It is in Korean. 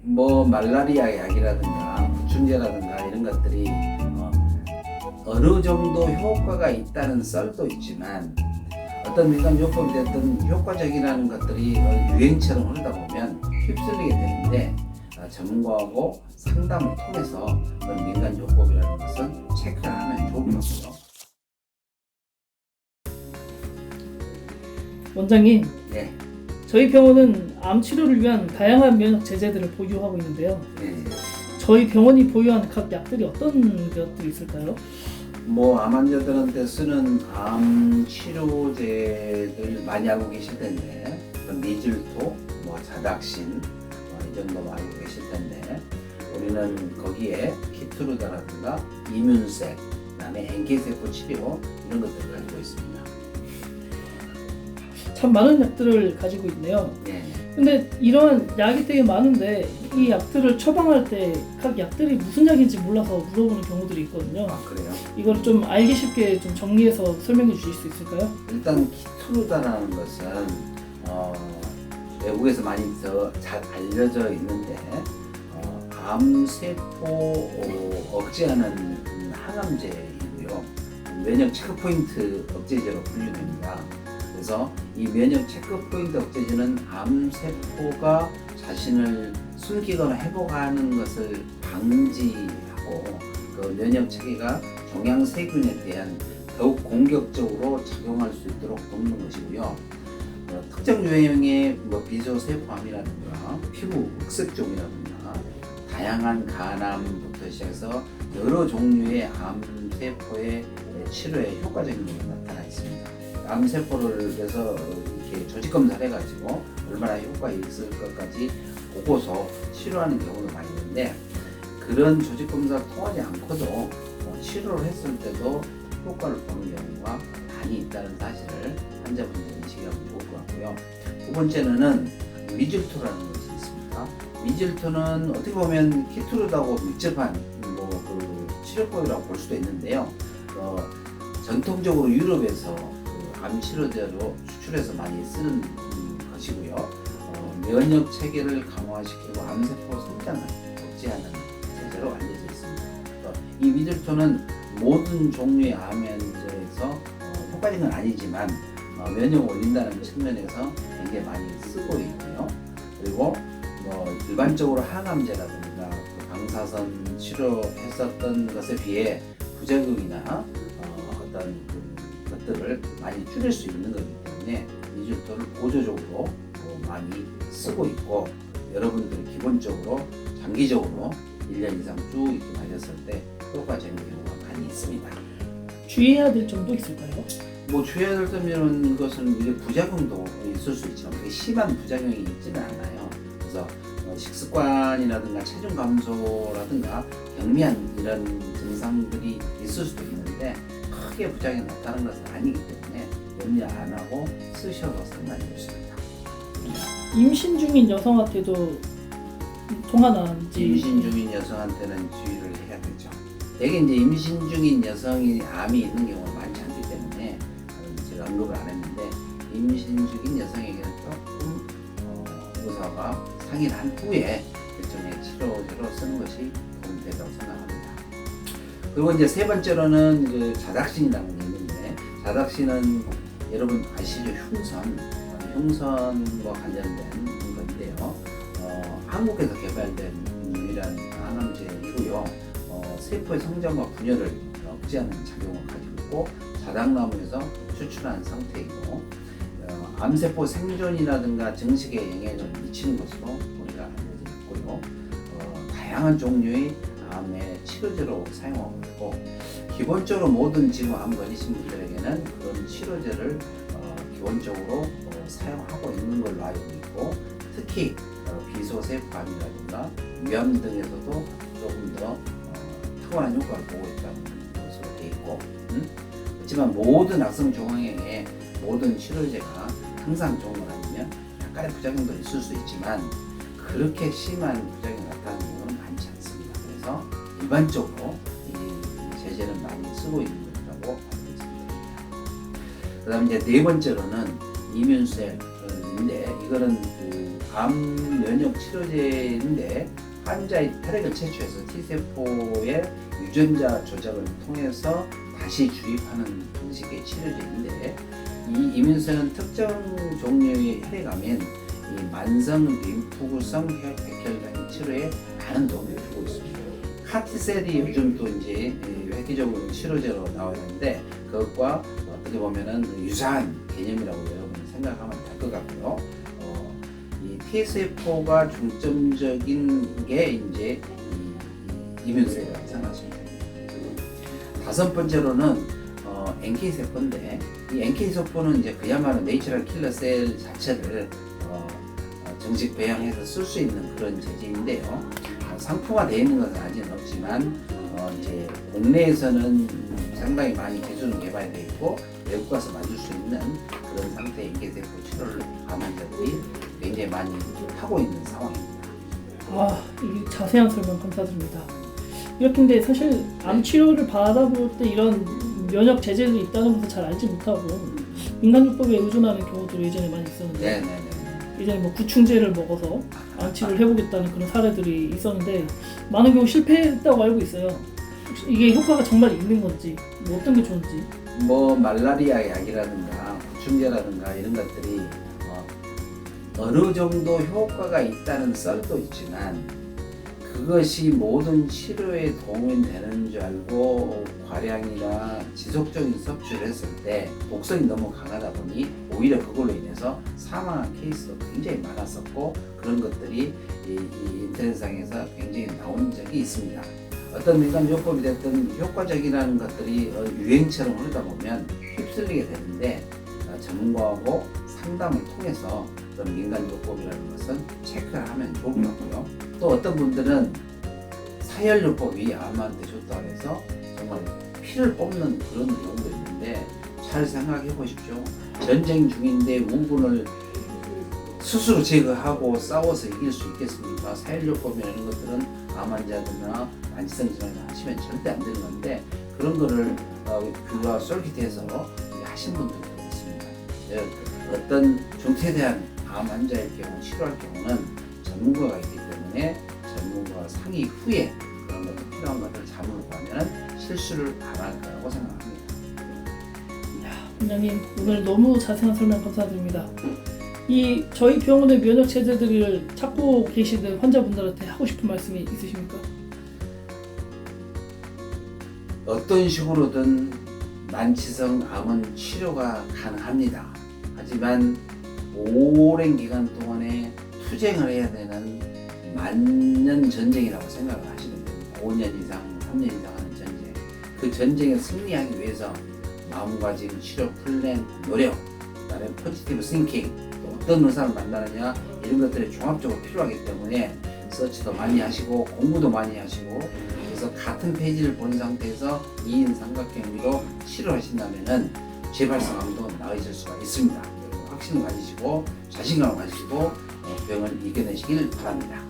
뭐 말라리아 약이라든가 구충제라든가 이런 것들이 어느 정도 효과가 있다는 썰도 있지만 어떤 민간요법이 됐든 효과적이라는 것들이 유행처럼 흐르다 보면 휩쓸리게 되는데 전문가하고 상담을 통해서 그런 민간요법이라는 것은 체크를 하면 좋을 것 같고요. 원장님, 네. 저희 병원은 암 치료를 위한 다양한 면역 제제들을 보유하고 있는데요. 네. 저희 병원이 보유한 각 약들이 어떤 것들이 있을까요? 암 환자들한테 쓰는 암 치료제들 많이 알고 계실 텐데 미즐토, 자닥신 이 정도 알고 계실 텐데 우리는 거기에 키트루다라든가 이뮨셀, 그다음에 NK세포 치료 이런 것들을 가지고 있습니다. 참 많은 약들을 가지고 있네요. 네. 근데 이런 약이 되게 많은데 이 약들을 처방할 때 각 약들이 무슨 약인지 몰라서 물어보는 경우들이 있거든요. 그래요? 이걸 좀 알기 쉽게 좀 정리해서 설명해 주실 수 있을까요? 일단 키트루다라는 것은 외국에서 많이 더 잘 알려져 있는데 암세포 억제하는 항암제이고요. 면역 체크포인트 억제제로 분류됩니다. 그래서 이 면역 체크포인트 억제제는 암세포가 자신을 숨기거나 회복하는 것을 방지하고 그 면역 체계가 종양세균에 대한 더욱 공격적으로 작용할 수 있도록 돕는 것이고요. 특정 유형의 비조세포암이라든가 피부 흑색종이라든가 다양한 간암부터 시작해서 여러 종류의 암세포의 치료에 효과적인 것이 나타나 있습니다. 암세포를 그래서 이렇게 조직 검사를 해가지고 얼마나 효과가 있을 것까지 보고서 치료하는 경우도 많이 있는데 그런 조직 검사를 통하지 않고도 치료를 했을 때도 효과를 보는 경우가 많이 있다는 사실을 환자분들이 인식하면 좋을 것 같고요. 두 번째는 미즐토라는 것이 있습니다. 미즐토는 어떻게 보면 키트루다하고 밀접한 그 치료법이라고 볼 수도 있는데요. 전통적으로 유럽에서 암 치료제로 수출해서 많이 쓰는 것이고요. 면역 체계를 강화시키고 암세포 성장을 억제하는 제제로 알려져 있습니다. 이 미즐토는 모든 종류의 암 환자에서 효과적인 건 아니지만 면역을 올린다는 측면에서 굉장히 많이 쓰고 있고요. 그리고 일반적으로 항암제라든가 방사선 치료했었던 것에 비해 부작용이나 어떤 것들을 많이 줄일 수 있는 거기 때문에 미즐토를 보조적으로 많이 쓰고 있고 여러분들이 기본적으로 장기적으로 1년 이상 쭉 이렇게 마셨을 때 효과적인 경우가 많이 있습니다. 주의해야 될 점도 있을까요? 주의해야 될 점이라는 것은 이게 부작용도 있을 수 있지만 그게 심한 부작용이 있지는 않아요. 그래서 식습관이라든가 체중 감소라든가 경미한 이런 증상들이 있을 수도 있는데 크게 부작용이 나타나는 것은 아니기 때문에 염려 안 하고 쓰셔도 상관이 없습니다. 임신 중인 여성한테도 통하는지. 임신 중인 여성한테는 주의를 해야 되죠. 대개 이제 임신 중인 여성이 암이 있는 경우가 많지 않기 때문에 제가 언급을 안 했는데 임신 중인 여성에게는 조금 의사가 상의를 한 후에 일종의 치료제로 쓰는 것이 도움이 된다고 생각합니다. 그리고 이제 세 번째로는 그 자닥신이라는 게 있는데 자닥신은 여러분 아시죠? 흉선과 관련된 건데요. 한국에서 개발된 유일한 항암제이고요. 세포의 성장과 분열을 억제하는 작용을 가지고 있고 자닥나무에서 추출한 상태이고 암세포 생존이라든가 증식에 영향을 미치는 것으로 우리가 알려져 있고요. 다양한 종류의 암의 치료제로 사용하고 있고 기본적으로 모든 지금 암 걸리신 분들에게는 그런 치료제를 기본적으로 사용하고 있는 걸로 알고 있고 특히 비소세포암이라든가 위암 등에서도 조금 더 탁월한 효과를 보고 있다는 것으로 되어 있고 그렇지만 모든 악성 종양에 모든 치료제가 항상 좋은 건 아니면 약간의 부작용도 있을 수 있지만 그렇게 심한 부작용이 나타나는 경우는 많지 않습니다. 그래서 일반적으로 이 제제는 많이 쓰고 있는 것이라고 알고 있습니다. 그 다음 이제 네 번째로는 이뮨셀인데 이거는 그 암 면역 치료제인데 환자의 혈액을 채취해서 T세포의 유전자 조작을 통해서 다시 주입하는 방식의 치료제인데 이 이민수는 특정 종류의 혈액암인 이 만성 림프구성 백혈관 치료에 많은 도움을 주고 있습니다. 카티셀이 요즘 또 이제 획기적으로 치료제로 나와 있는데 그것과 어떻게 보면은 유사한 개념이라고 여러분 생각하면 될 것 같고요. 이 T세포가 중점적인 게 이제 이민세라고 생각하시면 됩니다. 다섯 번째로는 NK세포인데 이 NK세포는 이제 그야말로 내추럴 킬러 셀 자체를 정식 배양해서 쓸 수 있는 그런 재질인데요. 상품화되어 있는 것은 아직은 없지만 이제 국내에서는 상당히 많이 기술은 개발되어 있고 외국 가서 만들 수 있는 그런 상태의 NK세포 치료를 암 환자들이 굉장히 많이 하고 있는 상황입니다. 이게 자세한 설명 감사드립니다. 이렇게 근데 사실 암 치료를 받아볼 때 이런 면역 제재들이 있다는 것을 잘 알지 못하고 민간요법에 의존하는 경우도 예전에 많이 있었는데 네네네. 예전에 뭐 구충제를 먹어서 암 치료를 해보겠다는 그런 사례들이 있었는데 많은 경우 실패했다고 알고 있어요. 혹시 이게 효과가 정말 있는 건지 뭐 어떤 게 좋은지. 뭐 말라리아 약이라든가 구충제라든가 이런 것들이 어느 정도 효과가 있다는 썰도 있지만 그것이 모든 치료에 도움이 되는 줄 알고 과량이나 지속적인 섭취를 했을 때 독성이 너무 강하다 보니 오히려 그걸로 인해서 사망한 케이스도 굉장히 많았었고 그런 것들이 이 인터넷상에서 굉장히 나온 적이 있습니다. 어떤 민간요법이 됐든 효과적이라는 것들이 유행처럼 흐르다 보면 휩쓸리게 되는데 전문가하고 상담을 통해서 어떤 민간요법이라는 것은 체크를 하면 좋을 것 같고요. 또 어떤 분들은 사혈요법이 암한테 좋다고 해서 정말 피를 뽑는 그런 경우도 있는데 잘 생각해 보십시오. 전쟁 중인데 우군을 스스로 제거하고 싸워서 이길 수 있겠습니까? 사혈요법이나 이런 것들은 암 환자들이나 만취성 질환을 하시면 절대 안 되는 건데 그런 거를 뷰와 솔깃해서 하신 분들도 있습니다. 어떤 중태대한 암 환자의 경우 치료할 경우는 전문가가 있기 때문에 전문가와 상의 후에 그런 것들 필요한 것들 자문을 구하면 실수를 안 할 거라고 생각합니다. 원장님 오늘 너무 자세한 설명 감사드립니다. 이 저희 병원의 면역 체제들을 찾고 계시는 환자분들한테 하고 싶은 말씀이 있으십니까? 어떤 식으로든 만취성 암은 치료가 가능합니다. 하지만 오랜 기간 동안에 투쟁을 해야 되는 만년 전쟁이라고 생각을 하시면 됩니다. 5년 이상, 3년 이상 하는 전쟁. 그 전쟁에 승리하기 위해서 마음가짐, 치료 플랜, 노력, 그다음에 포지티브 싱킹, 또 어떤 의사를 만나느냐 이런 것들이 종합적으로 필요하기 때문에 서치도 많이 하시고 공부도 많이 하시고 그래서 같은 페이지를 본 상태에서 2인 삼각형으로 치료하신다면은 재발성암도 나으실 수가 있습니다. 확신을 가지시고 자신감을 가지시고 병을 이겨내시길 바랍니다.